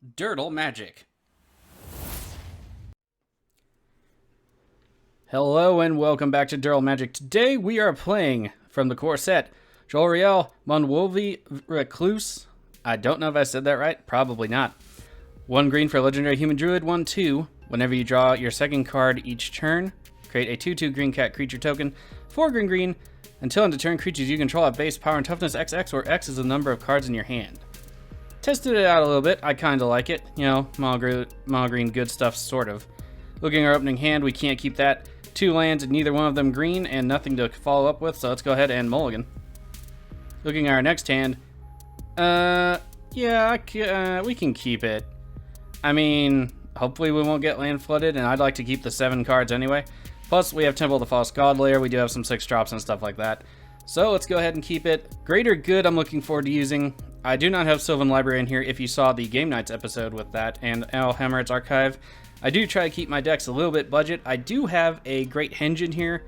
Durdle magic. Hello and welcome back to Durdle Magic. Today we are playing from the core set Jolrael Mwonvuli Recluse. I don't know if I said that right. Probably not. 1 green for legendary human druid. 1/2. Whenever you draw your second card each turn, create a 2/2 green cat creature token. 4 green. Until end of turn, creatures you control have base power and toughness XX, where X is the number of cards in your hand. Tested it out a little bit. I kind of like it. You know, mono green good stuff, sort of. Looking at our opening hand, we can't keep that. 2 lands and neither one of them green and nothing to follow up with, so let's go ahead and mulligan. Looking at our next hand, yeah, we can keep it. I mean, hopefully we won't get land flooded, and I'd like to keep the 7 cards anyway. Plus, we have Temple of the False God Layer. We do have some 6 drops and stuff like that. So let's go ahead and keep it. Greater Good I'm looking forward to using. I do not have Sylvan Library in here if you saw the Game Nights episode with that, and Al Hammerit's Archive. I do try to keep my decks a little bit budget. I do have a Great Henge in here.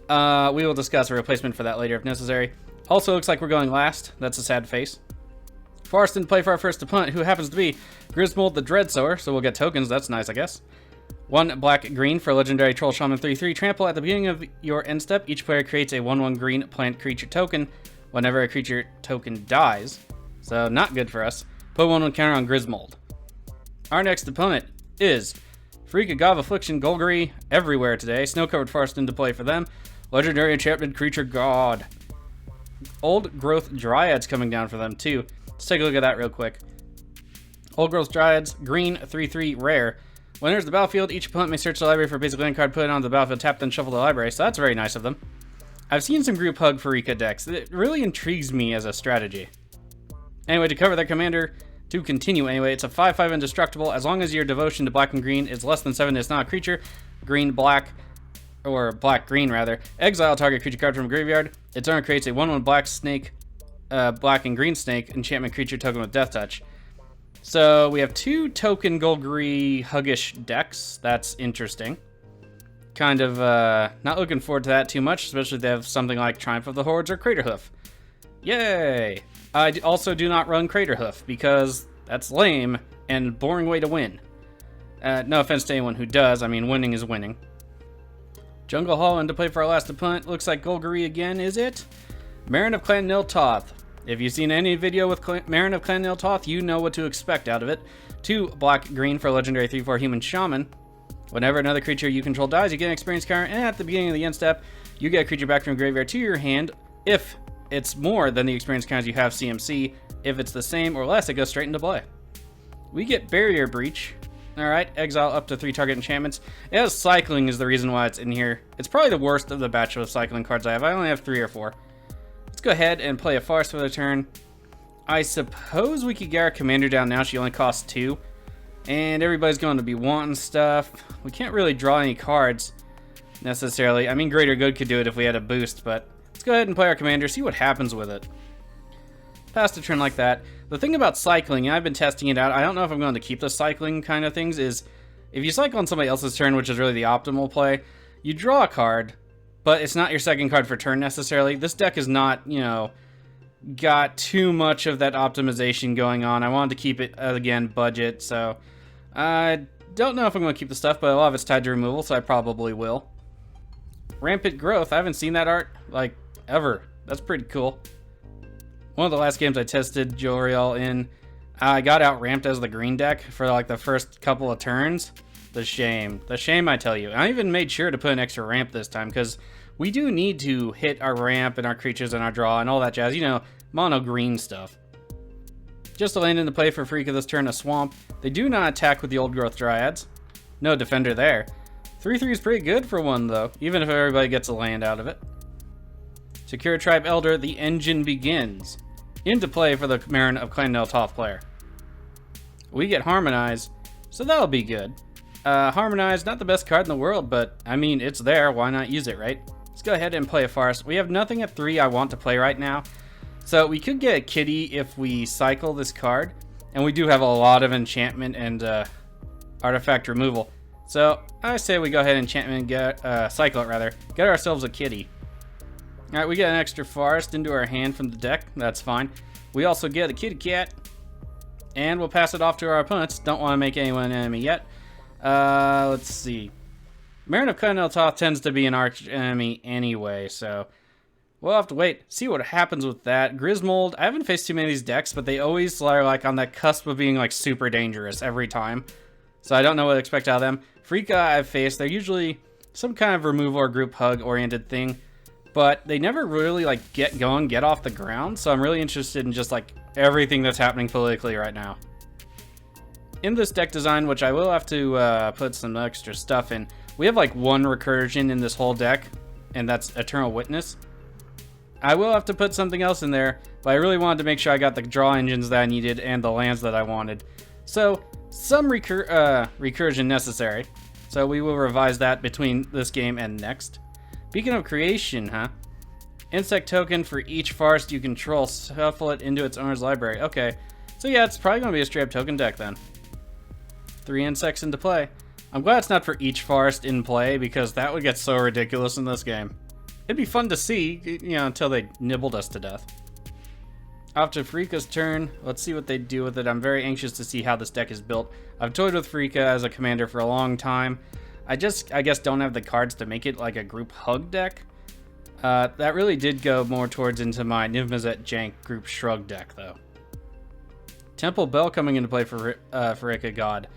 We will discuss a replacement for that later if necessary. Also looks like we're going last. That's a sad face. Forced into play for our first opponent, who happens to be Grismold the Dreadsower, so we'll get tokens. That's nice, I guess. 1 black-green for legendary Troll Shaman 3/3. Trample at the beginning of your end step. Each player creates a 1/1 green plant creature token whenever a creature token dies. So not good for us. Put 1/1 counter on Grismold. Our next opponent is Pharika God of Affliction, Golgari everywhere today. Snow-covered forest into play for them. Legendary enchantment creature god. Old growth dryads coming down for them too. Let's take a look at that real quick. Old growth dryads, green 3/3 rare. When enters the battlefield, each opponent may search the library for a basic land card, put it on the battlefield, tap, then shuffle the library. So that's very nice of them. I've seen some group hug Pharika decks. It really intrigues me as a strategy. Anyway, to cover their commander, to continue anyway, it's a 5/5 indestructible. As long as your devotion to black and green is less than 7, it's not a creature. Green-black, or black-green rather. Exile target creature card from graveyard. Its owner creates a 1/1 black snake, black and green snake enchantment creature token with death touch. So we have 2 token Golgari huggish decks. That's interesting. Kind of not looking forward to that too much, especially if they have something like Triumph of the Hordes or Craterhoof. Yay! I also do not run Craterhoof because that's lame and boring way to win. No offense to anyone who does. I mean, winning is winning. Jungle Hall into play for our last opponent. Looks like Golgari again, is it? Meren of Clan Niltoth. If you've seen any video with Meren of Clan Niltoth, you know what to expect out of it. 2 black-green for legendary 3/4 human shaman. Whenever another creature you control dies, you get an experience counter, and at the beginning of the end step, you get a creature back from graveyard to your hand. If it's more than the experience counters you have CMC. If it's the same or less, it goes straight into play. We get Barrier Breach. Alright, exile up to 3 target enchantments. It has cycling is the reason why it's in here. It's probably the worst of the batch of cycling cards I have. I only have 3 or 4. Let's go ahead and play a Farce for the turn. I suppose we could get our commander down now. She only costs 2. And everybody's going to be wanting stuff. We can't really draw any cards necessarily. I mean, Greater Good could do it if we had a boost, but let's go ahead and play our commander, see what happens with it. Pass the turn like that. The thing about cycling, I've been testing it out. I don't know if I'm going to keep the cycling kind of things, is if you cycle on somebody else's turn, which is really the optimal play, you draw a card, but it's not your second card for turn necessarily. This deck is not, you know, got too much of that optimization going on. I wanted to keep it, again, budget, so I don't know if I'm going to keep the stuff, but a lot of it's tied to removal, so I probably will. Rampant Growth, I haven't seen that art, like, ever. That's pretty cool. One of the last games I tested Jolrael in, I got out-ramped as the green deck for, like, the first couple of turns. The shame, I tell you. I even made sure to put an extra ramp this time, because we do need to hit our ramp and our creatures and our draw and all that jazz. You know, mono-green stuff. Just to land into play for Pharika this turn, a Swamp. They do not attack with the Old Growth Dryads. No Defender there. 3/3 is pretty good for 1, though, even if everybody gets a land out of it. Secure Tribe Elder, the engine begins. Into play for the Meren of Clan Niltoth player. We get Harmonize, so that'll be good. Harmonize, not the best card in the world, but, I mean, it's there. Why not use it, right? Let's go ahead and play a Farce. We have nothing at 3 I want to play right now. So we could get a Kitty if we cycle this card. And we do have a lot of enchantment and artifact removal. So I say we go ahead and enchantment and cycle it rather. Get ourselves a Kitty. Alright, we get an extra Forest into our hand from the deck. That's fine. We also get a Kitty Cat. And we'll pass it off to our opponents. Don't want to make anyone an enemy yet. Let's see. Meren of Cutnell tends to be an arch enemy anyway, so we'll have to wait, see what happens with that. Grismold, I haven't faced too many of these decks, but they always are like on that cusp of being like super dangerous every time. So I don't know what to expect out of them. Pharika I've faced, they're usually some kind of removal or group hug oriented thing, but they never really like get going, get off the ground. So I'm really interested in just like everything that's happening politically right now. In this deck design, which I will have to put some extra stuff in, we have like one recursion in this whole deck, and that's Eternal Witness. I will have to put something else in there, but I really wanted to make sure I got the draw engines that I needed and the lands that I wanted. So, some recursion necessary. So we will revise that between this game and next. Beacon of Creation, huh? Insect token for each forest you control. Shuffle it into its owner's library. Okay, so yeah, it's probably going to be a straight up token deck then. 3 insects into play. I'm glad it's not for each forest in play, because that would get so ridiculous in this game. It'd be fun to see, you know, until they nibbled us to death. After Pharika's turn, let's see what they do with it. I'm very anxious to see how this deck is built. I've toyed with Pharika as a commander for a long time. I guess don't have the cards to make it like a group hug deck. That really did go more towards into my Niv-Mizzet Jank group shrug deck, though. Temple Bell coming into play for Pharika God.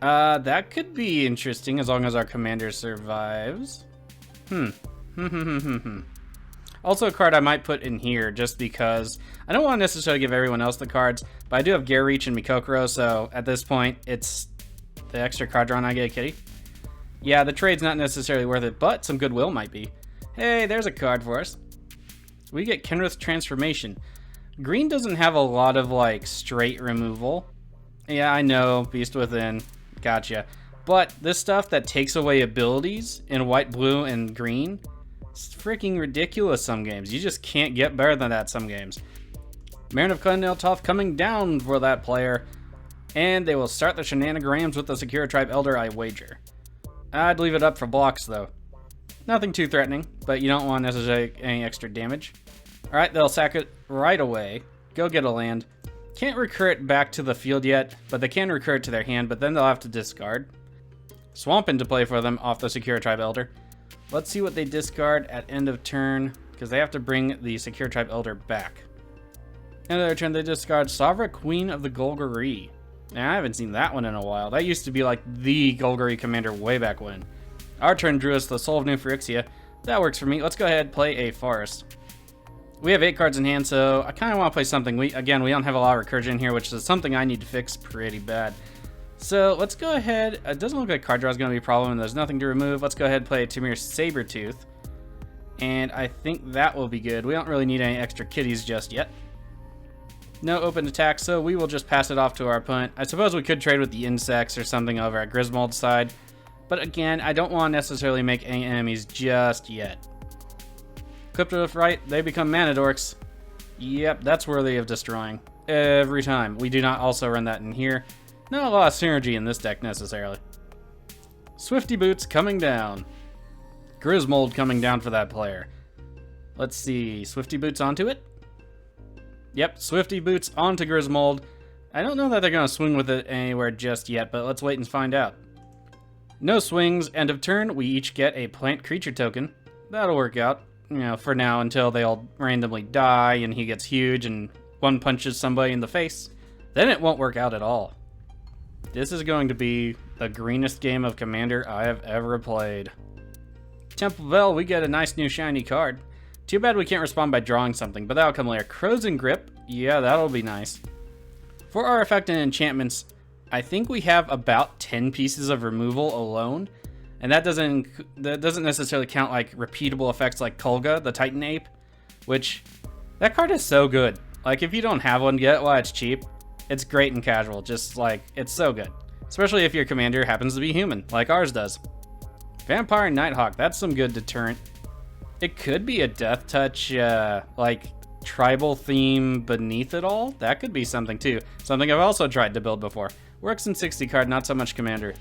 That could be interesting as long as our commander survives. Also a card I might put in here just because I don't want to necessarily give everyone else the cards, but I do have Gare Reach and Mikokoro, so at this point it's the extra card draw and I get a kitty. Yeah, the trade's not necessarily worth it, but some goodwill might be. Hey, there's a card for us. We get Kenrith's Transformation. Green doesn't have a lot of like straight removal. Yeah, I know, Beast Within. Gotcha. But this stuff that takes away abilities in white, blue, and green, it's freaking ridiculous some games. You just can't get better than that some games. Meren of Cutnell coming down for that player. And they will start the shenanigans with the Secure Tribe Elder, I wager. I'd leave it up for blocks, though. Nothing too threatening, but you don't want necessarily any extra damage. Alright, they'll sack it right away. Go get a land. Can't recur it back to the field yet, but they can recur it to their hand, but then they'll have to discard. Swamp into play for them off the Secure Tribe Elder. Let's see what they discard at end of turn, because they have to bring the Secure Tribe Elder back. End of their turn, they discard Sovereign Queen of the Golgari. Now, I haven't seen that one in a while. That used to be like the Golgari commander way back when. Our turn drew us the Soul of New Phyrexia. That works for me. Let's go ahead and play a Forest. We have 8 cards in hand, so I kind of want to play something. We don't have a lot of recursion here, which is something I need to fix pretty bad. So let's go ahead. It doesn't look like card draw is going to be a problem, and there's nothing to remove. Let's go ahead and play Tamir Sabertooth. And I think that will be good. We don't really need any extra kitties just yet. No open attack, so we will just pass it off to our opponent. I suppose we could trade with the insects or something over at Grismold's side. But again, I don't want to necessarily make any enemies just yet. Equipped with right, they become mana dorks. Yep, that's worthy of destroying. Every time. We do not also run that in here. Not a lot of synergy in this deck necessarily. Swifty Boots coming down. Grismold coming down for that player. Let's see, Swifty Boots onto it? Yep, Swifty Boots onto Grismold. I don't know that they're going to swing with it anywhere just yet, but let's wait and find out. No swings, end of turn, we each get a plant creature token. That'll work out, you know, for now until they all randomly die and he gets huge and one punches somebody in the face. Then it won't work out at all. This is going to be the greenest game of Commander I have ever played. Temple Bell, we get a nice new shiny card. Too bad we can't respond by drawing something, but that'll come later. Crows and Grip, yeah, that'll be nice. For our effect and enchantments, I think we have about 10 pieces of removal alone, and that doesn't necessarily count like repeatable effects like Kolga, the Titan Ape, which that card is so good. Like if you don't have one, get it while it's cheap. It's great and casual, just like it's so good, especially if your commander happens to be human, like ours does. Vampire Nighthawk, that's some good deterrent. It could be a Death Touch, like tribal theme beneath it all. That could be something too. Something I've also tried to build before. Works in 60 card, not so much commander.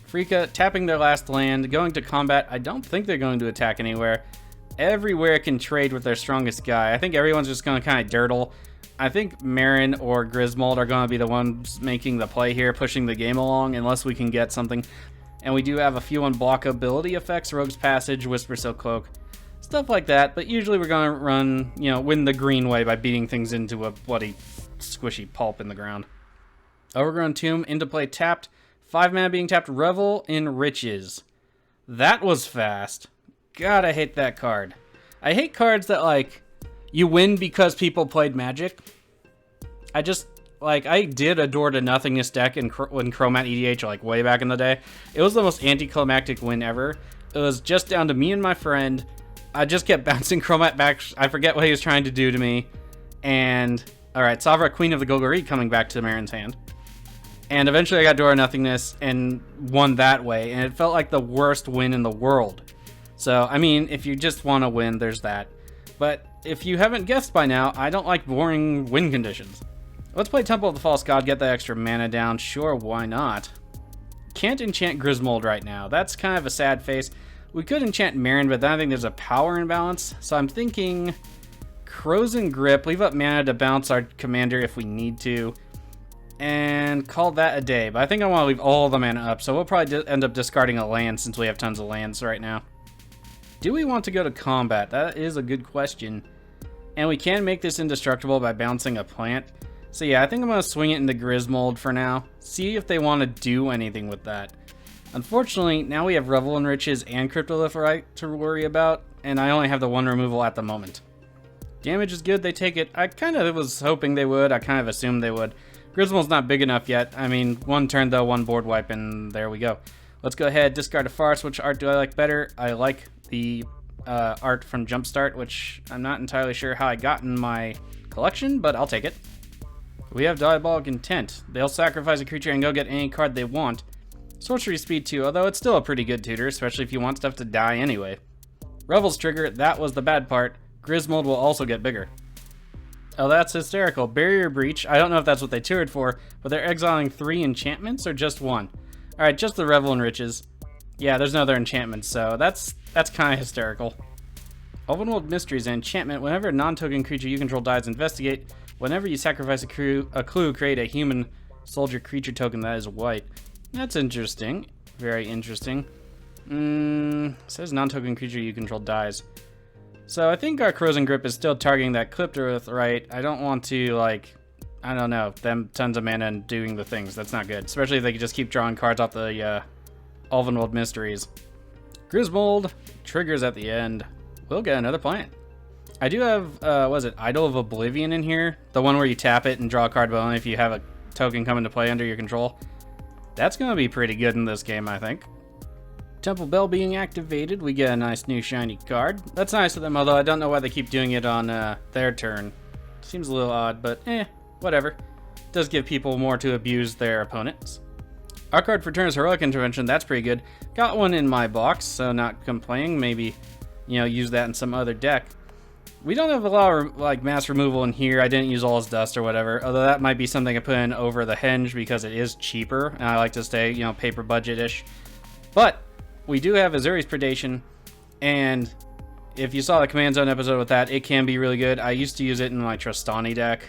Pharika tapping their last land, going to combat. I don't think they're going to attack anywhere. Everywhere can trade with their strongest guy. I think everyone's just going to kind of Durdle. I think Meren or Grismold are going to be the ones making the play here, pushing the game along, unless we can get something. And we do have a few unblockability effects, Rogue's Passage, Whisper Silk Cloak, stuff like that. But usually we're going to run, win the green way by beating things into a bloody squishy pulp in the ground. Overgrown Tomb, into play tapped. 5 mana being tapped, Revel in Riches. That was fast. God, I hate that card. I hate cards that, like, you win because people played Magic. I did a Door to Nothingness deck when Chromat EDH, like, way back in the day. It was the most anticlimactic win ever. It was just down to me and my friend. I just kept bouncing Chromat back. I forget what he was trying to do to me. And, alright, Savra, Queen of the Golgari coming back to Meren's hand. And eventually I got Door to Nothingness and won that way. And it felt like the worst win in the world. So, I mean, if you just want to win, there's that. But if you haven't guessed by now, I don't like boring win conditions. Let's play Temple of the False God, get the extra mana down. Sure, why not? Can't enchant Grismold right now. That's kind of a sad face. We could enchant Meren, but then I think there's a power imbalance. So I'm thinking Crows and Grip, leave up mana to bounce our commander if we need to, and call that a day. But I think I want to leave all the mana up, so we'll probably end up discarding a land since we have tons of lands right now. Do we want to go to combat? That is a good question. And we can make this indestructible by bouncing a plant. So yeah, I think I'm going to swing it into Grismold for now. See if they want to do anything with that. Unfortunately, now we have Revel in Riches and Cryptolithorite to worry about, and I only have the 1 removal at the moment. Damage is good, they take it. I kind of was hoping they would, I kind of assumed they would. Grismold's not big enough yet. I mean, 1 turn though, 1 board wipe, and there we go. Let's go ahead, discard a Farce. Which art do I like better? I like the art from Jumpstart, which I'm not entirely sure how I got in my collection, but I'll take it. We have Diabolic Intent. They'll sacrifice a creature and go get any card they want. Sorcery Speed 2, although it's still a pretty good tutor, especially if you want stuff to die anyway. Revel's Trigger, that was the bad part. Grismold will also get bigger. Oh, that's hysterical. Barrier Breach, I don't know if that's what they tutored for, but they're exiling 3 enchantments or just 1? Alright, just the Revel in Riches. Yeah, there's no other enchantments, so that's kind of hysterical. Elvenwold Mysteries, an enchantment. Whenever a non-token creature you control dies, investigate. Whenever you sacrifice a clue, create a human soldier creature token that is white. That's interesting. Very interesting. Says non-token creature you control dies. So I think our Crows and Grip is still targeting that Cryptolithorite. I don't want to, like, I don't know, them tons of mana and doing the things. That's not good. Especially if they can just keep drawing cards off the Elvenwold Mysteries. Grismold, triggers at the end. We'll get another plant. I do have, Idol of Oblivion in here? The one where you tap it and draw a card, but only if you have a token come into play under your control. That's going to be pretty good in this game, I think. Temple Bell being activated, we get a nice new shiny card. That's nice of them, although I don't know why they keep doing it on their turn. Seems a little odd, but whatever. It does give people more to abuse their opponents. Our card for turn is Heroic Intervention. That's pretty good. Got one in my box, so not complaining. Maybe, use that in some other deck. We don't have a lot of like mass removal in here. I didn't use all his dust or whatever, although that might be something I put in over the henge because it is cheaper, and I like to stay, paper budget-ish. But we do have Azuri's Predation, and if you saw the Command Zone episode with that, it can be really good. I used to use it in my Trostani deck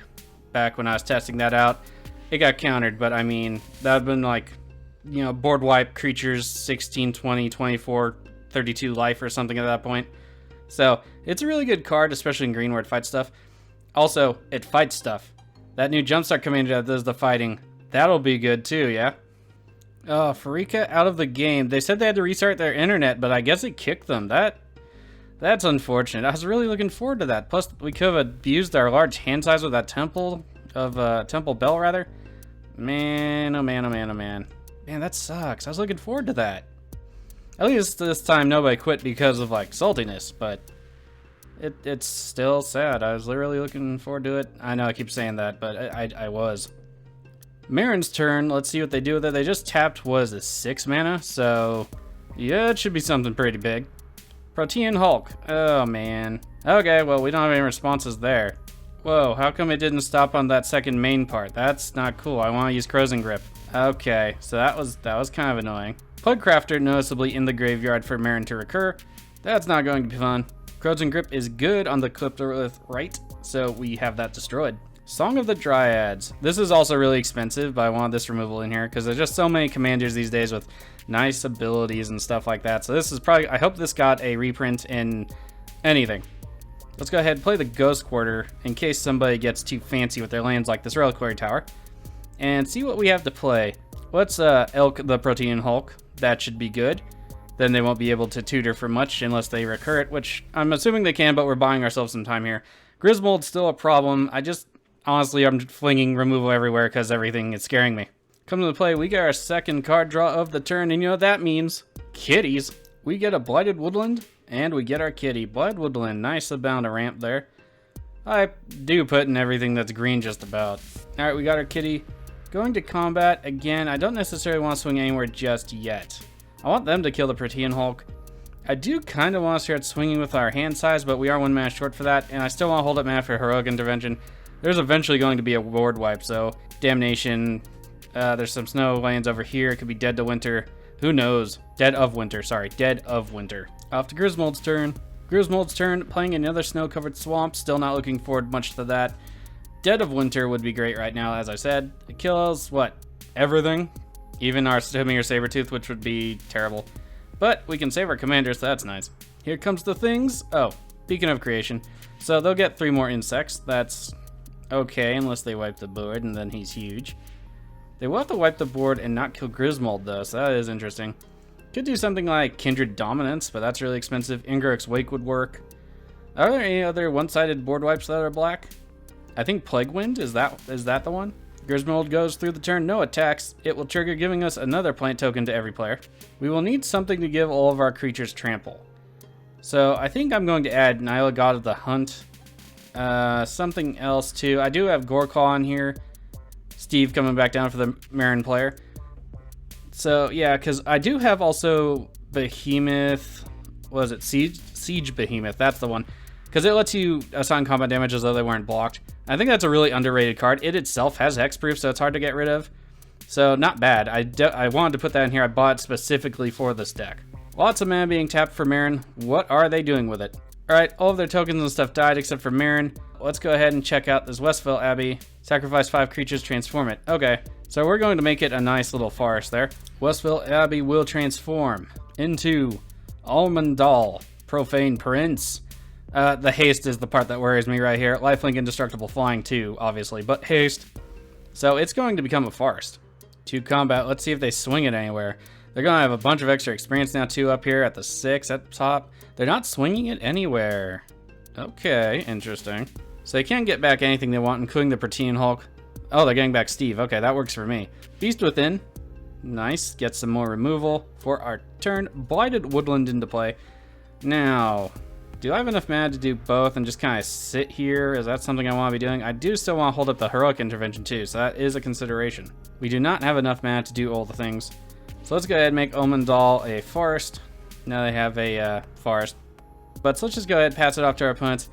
back when I was testing that out. It got countered, but I mean, that would have been like, board wipe creatures 16, 20, 24, 32 life or something at that point. So, it's a really good card, especially in green where it fights stuff. Also, it fights stuff. That new Jumpstart commander that does the fighting, that'll be good too, yeah? Oh, Pharika out of the game. They said they had to restart their internet, but I guess it kicked them. That's unfortunate. I was really looking forward to that. Plus, we could have abused our large hand size with that Temple Bell, rather. Man, oh man, oh man, oh man. Man, that sucks. I was looking forward to that. At least this time nobody quit because of, like, saltiness, but it's still sad. I was literally looking forward to it. I know I keep saying that, but I was. Meren's turn. Let's see what they do with it. They just tapped, was it 6 mana? So, yeah, it should be something pretty big. Protean Hulk. Oh, man. Okay, well, we don't have any responses there. Whoa, how come it didn't stop on that second main part? That's not cool. I want to use Crows and Grip. Okay, so that was kind of annoying. Pugcrafter noticeably in the graveyard for Meren to recur. That's not going to be fun. Crows and Grip is good on the Cryptolithorite, so we have that destroyed. Song of the Dryads. This is also really expensive, but I want this removal in here because there's just so many commanders these days with nice abilities and stuff like that. So this is probably, I hope this got a reprint in anything. Let's go ahead and play the Ghost Quarter in case somebody gets too fancy with their lands like this Reliquary Tower. And see what we have to play. Let's Elk the Protean Hulk. That should be good. Then they won't be able to tutor for much unless they recur it, which I'm assuming they can, but we're buying ourselves some time here. Grismold's still a problem. Honestly, I'm flinging removal everywhere because everything is scaring me. Come to the play, we get our second card draw of the turn, and you know what that means. Kitties. We get a Blighted Woodland, and we get our kitty. Blighted Woodland, nice amount of ramp there. I do put in everything that's green just about. Alright, we got our kitty. Going to combat, again, I don't necessarily want to swing anywhere just yet. I want them to kill the Protean Hulk. I do kind of want to start swinging with our hand size, but we are 1 mana short for that, and I still want to hold up mana for Heroic Intervention. There's eventually going to be a board wipe, so Damnation. There's some snow lands over here. It could be Dead to Winter. Who knows? Dead of Winter, sorry. Dead of Winter. Off to Grismold's turn. Grismold's turn, playing another snow-covered swamp. Still not looking forward much to that. Dead of Winter would be great right now, as I said. It kills, what? Everything? Even our Stimmy or Sabertooth, which would be terrible. But we can save our commanders, so that's nice. Here comes the things. Oh, Beacon of Creation. So they'll get 3 more insects. That's okay, unless they wipe the board, and then he's huge. They will have to wipe the board and not kill Grismold, though, so that is interesting. Could do something like Kindred Dominance, but that's really expensive. Ingrok's Wake would work. Are there any other one-sided board wipes that are black? I think Plague Wind, is that the one? Grismold goes through the turn, no attacks. It will trigger, giving us another plant token to every player. We will need something to give all of our creatures trample. So I think I'm going to add Nyla, God of the Hunt. Something else too. I do have Goreclaw on here. Steve coming back down for the Meren player. So yeah, because I do have also Behemoth. What was it? Siege Behemoth. That's the one. Because it lets you assign combat damage as though they weren't blocked. I think that's a really underrated card. It itself has hexproof, so it's hard to get rid of. So not bad. I wanted to put that in here. I bought it specifically for this deck. Lots of mana being tapped for Meren. What are they doing with it? Alright, all of their tokens and stuff died except for Meren. Let's go ahead and check out this Westville Abbey. Sacrifice 5 creatures, transform it. Okay, so we're going to make it a nice little forest there. Westville Abbey will transform into Almondal, Profane Prince. The haste is the part that worries me right here. Lifelink Indestructible Flying too, obviously, but haste. So it's going to become a forest. To combat, let's see if they swing it anywhere. They're going to have a bunch of extra experience now too up here at the 6 at the top. They're not swinging it anywhere. Okay, interesting. So they can't get back anything they want, including the Protean Hulk. Oh, they're getting back Steve. Okay, that works for me. Beast Within. Nice. Get some more removal for our turn. Blighted Woodland into play. Now, do I have enough mana to do both and just kind of sit here? Is that something I want to be doing? I do still want to hold up the Heroic Intervention too, so that is a consideration. We do not have enough mana to do all the things. So let's go ahead and make Omendal a forest. Now they have a forest. But let's just go ahead and pass it off to our opponents.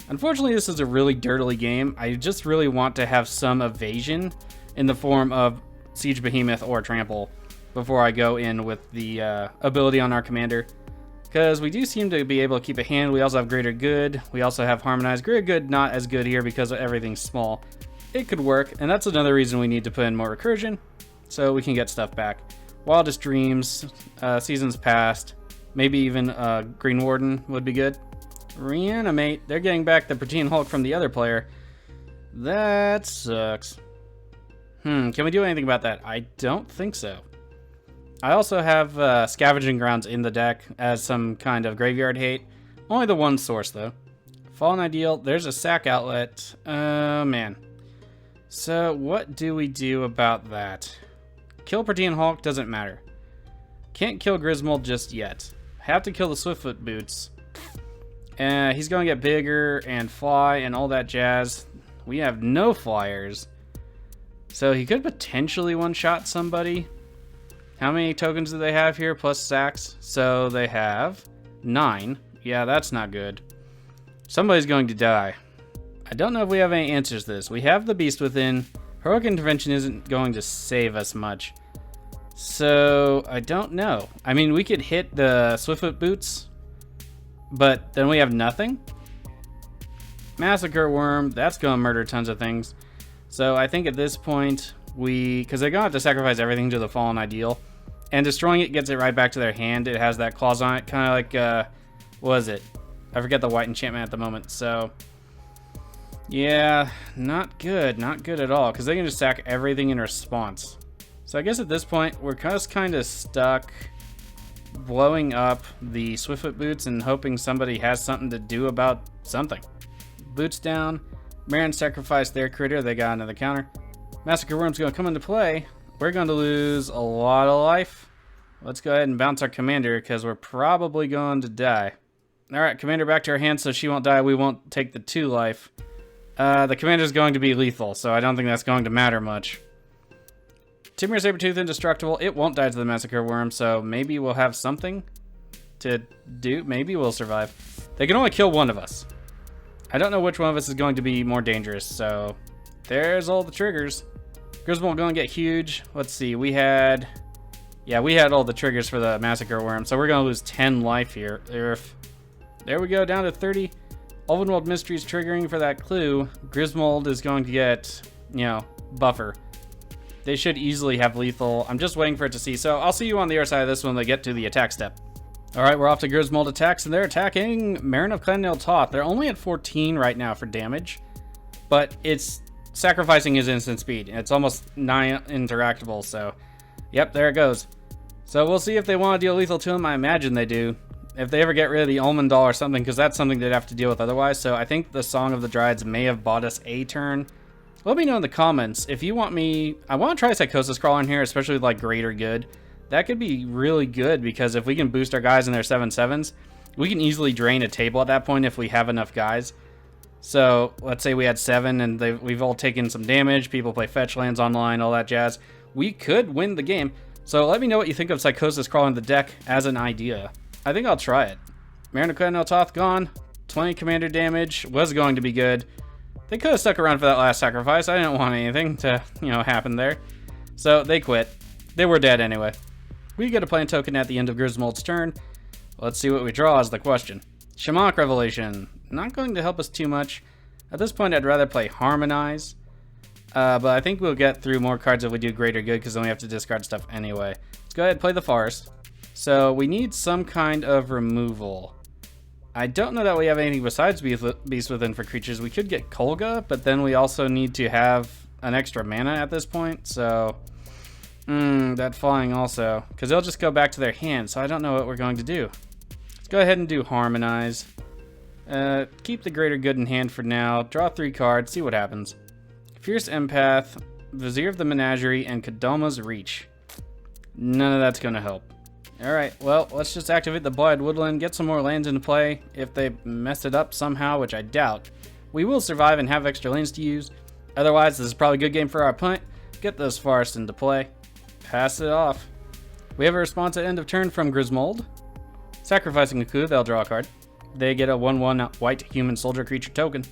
Unfortunately, this is a really dirtily game. I just really want to have some evasion in the form of Siege Behemoth or Trample before I go in with the ability on our commander. Because we do seem to be able to keep a hand. We also have Greater Good. We also have Harmonize. Greater Good not as good here because everything's small. It could work, and that's another reason we need to put in more Recursion so we can get stuff back. Wildest Dreams, Seasons Past, maybe even Green Warden would be good. Reanimate. They're getting back the Protean Hulk from the other player. That sucks. Can we do anything about that? I don't think so. I also have Scavenging Grounds in the deck as some kind of graveyard hate. Only the one source, though. Fallen Ideal. There's a sack outlet. Man. So, what do we do about that? Kill Protean Hulk doesn't matter. Can't kill Grismold just yet. Have to kill the Swiftfoot Boots. He's going to get bigger and fly and all that jazz. We have no flyers. So he could potentially one-shot somebody. How many tokens do they have here plus sacks? So they have 9. Yeah, that's not good. Somebody's going to die. I don't know if we have any answers to this. We have the Beast Within. Heroic Intervention isn't going to save us much. So, I don't know. I mean, we could hit the Swiftfoot Boots, but then we have nothing. Massacre Worm, that's going to murder tons of things. So I think at this point, because they're going to have to sacrifice everything to the Fallen Ideal. And destroying it gets it right back to their hand. It has that clause on it, kind of like, what is it? I forget the white enchantment at the moment, so... yeah, not good. Not good at all, because they can just sack everything in response. So I guess at this point, we're just kind of stuck blowing up the Swiftfoot boots and hoping somebody has something to do about something. Boots down. Meren sacrificed their critter. They got another counter. Massacre Worm's going to come into play. We're going to lose a lot of life. Let's go ahead and bounce our commander because we're probably going to die. Alright, commander back to her hand so she won't die. We won't take the 2 life. The commander's going to be lethal, so I don't think that's going to matter much. Timur Sabertooth indestructible. It won't die to the Massacre Worm, so maybe we'll have something to do. Maybe we'll survive. They can only kill one of us. I don't know which one of us is going to be more dangerous, so there's all the triggers. Grismold going to get huge. Let's see, we had all the triggers for the Massacre Worm, so we're going to lose 10 life here. There we go, down to 30. Ulvenwald Mysteries triggering for that clue. Grismold is going to get, buffer. They should easily have lethal. I'm just waiting for it to see, so I'll see you on the other side of this when they get to the attack step. Alright, we're off to Grismold attacks, and they're attacking Meren of Clannail Toth. They're only at 14 right now for damage, but it's sacrificing his instant speed. It's almost non-interactable, so yep, there it goes. So we'll see if they want to deal lethal to him. I imagine they do. If they ever get rid of the Almond Doll or something, because that's something they'd have to deal with otherwise. So I think the Song of the Dryads may have bought us a turn. Let me know in the comments if you want me... I want to try Psychosis Crawl in here, especially with like Greater Good. That could be really good, because if we can boost our guys in their 7/7s, we can easily drain a table at that point if we have enough guys. So let's say we had 7 and we've all taken some damage, people play fetch lands online, all that jazz. We could win the game. So let me know what you think of Psychosis Crawl in the deck as an idea. I think I'll try it. Meren of Clannail Toth gone. 20 commander damage was going to be good. They could have stuck around for that last sacrifice. I didn't want anything to, happen there. So they quit. They were dead anyway. We get a plant token at the end of Grismold's turn. Let's see what we draw is the question. Shamanic Revelation. Not going to help us too much. At this point, I'd rather play Harmonize. But I think we'll get through more cards if we do Greater Good, because then we have to discard stuff anyway. Let's go ahead and play the Forest. So we need some kind of removal. I don't know that we have anything besides Beast Within for creatures. We could get Kolga, but then we also need to have an extra mana at this point, so... that Falling also, because they'll just go back to their hand, so I don't know what we're going to do. Let's go ahead and do Harmonize. Keep the Greater Good in hand for now. Draw 3 cards, see what happens. Fierce Empath, Vizier of the Menagerie, and Kadama's Reach. None of that's going to help. Alright, well, let's just activate the Blighted Woodland, get some more lands into play. If they mess it up somehow, which I doubt, we will survive and have extra lands to use. Otherwise, this is probably a good game for our opponent. Get those forests into play. Pass it off. We have a response at end of turn from Grismold. Sacrificing a coup, they'll draw a card. They get a 1/1 white human soldier creature token.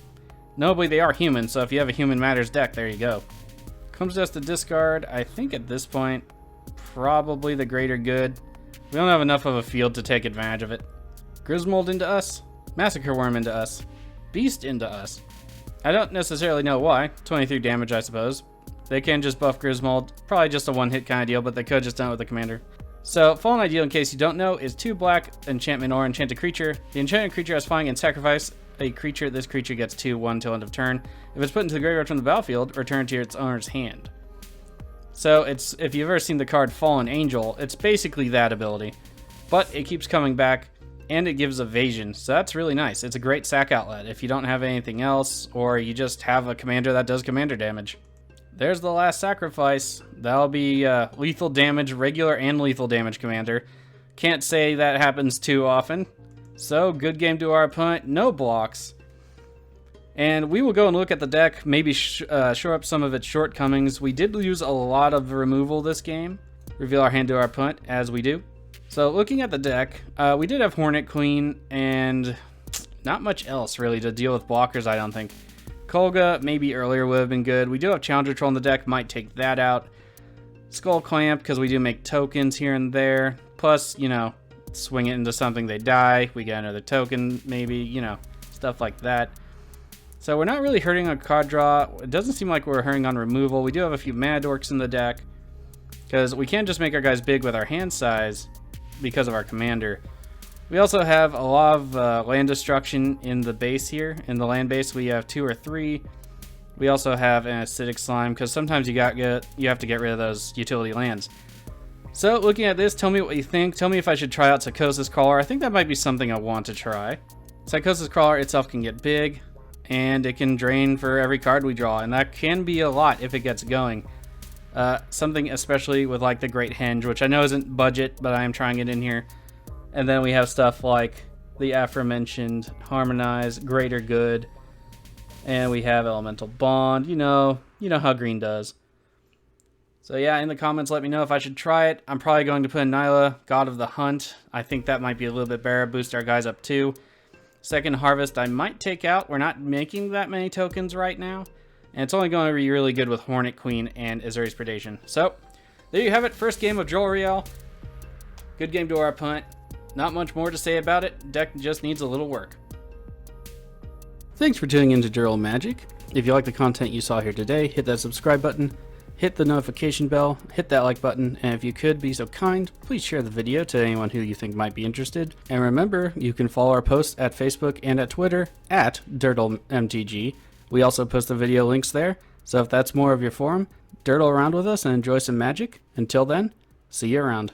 Notably, they are human, so if you have a Human Matters deck, there you go. Comes to us to discard. I think at this point, probably the Greater Good. We don't have enough of a field to take advantage of it. Grismold into us. Massacre Worm into us. Beast into us. I don't necessarily know why. 23 damage, I suppose. They can just buff Grismold. Probably just a one-hit kind of deal, but they could just done it with the commander. So, Fallen Ideal, in case you don't know, is 2 black enchantment or enchanted creature. The enchanted creature has flying and sacrifice a creature. This creature gets 2/1 till end of turn. If it's put into the graveyard from the battlefield, return to its owner's hand. So, if you've ever seen the card Fallen Angel, it's basically that ability. But it keeps coming back, and it gives evasion, so that's really nice. It's a great sack outlet if you don't have anything else, or you just have a commander that does commander damage. There's the last sacrifice. That'll be lethal damage, regular and lethal damage commander. Can't say that happens too often. So, good game to our opponent. No blocks. And we will go and look at the deck, maybe shore up some of its shortcomings. We did lose a lot of removal this game. Reveal our hand to our opponent, as we do. So, looking at the deck, we did have Hornet Queen, and not much else, really, to deal with blockers, I don't think. Kolga, maybe earlier would have been good. We do have Challenger Troll in the deck, might take that out. Skull Clamp, because we do make tokens here and there. Plus, swing it into something, they die. We get another token, maybe, stuff like that. So we're not really hurting on card draw. It doesn't seem like we're hurting on removal. We do have a few mana dorks in the deck, because we can't just make our guys big with our hand size because of our commander. We also have a lot of land destruction in the base here. In the land base, we have 2 or 3. We also have an acidic slime, because sometimes you have to get rid of those utility lands. So looking at this, tell me what you think. Tell me if I should try out Psychosis Crawler. I think that might be something I want to try. Psychosis Crawler itself can get big, and it can drain for every card we draw, and that can be a lot if it gets going. Something especially with like the Great Henge, which I know isn't budget, but I am trying it in here. And then we have stuff like the aforementioned Harmonize, Greater Good, and we have Elemental Bond. You know how green does. So yeah, in the comments, let me know if I should try it. I'm probably going to put in Nyla, God of the Hunt. I think that might be a little bit better, boost our guys up too. Second Harvest I might take out. We're not making that many tokens right now. And it's only going to be really good with Hornet Queen and Azuri's Predation. So, there you have it. First game of Jolrael. Good game to our opponent. Not much more to say about it. Deck just needs a little work. Thanks for tuning in to Jolrael Magic. If you like the content you saw here today, hit that subscribe button. Hit the notification bell, hit that like button, and if you could be so kind, please share the video to anyone who you think might be interested. And remember, you can follow our posts at Facebook and at Twitter at Durdle MTG. We also post the video links there, so if that's more of your forum, Durdle around with us and enjoy some magic. Until then, see you around.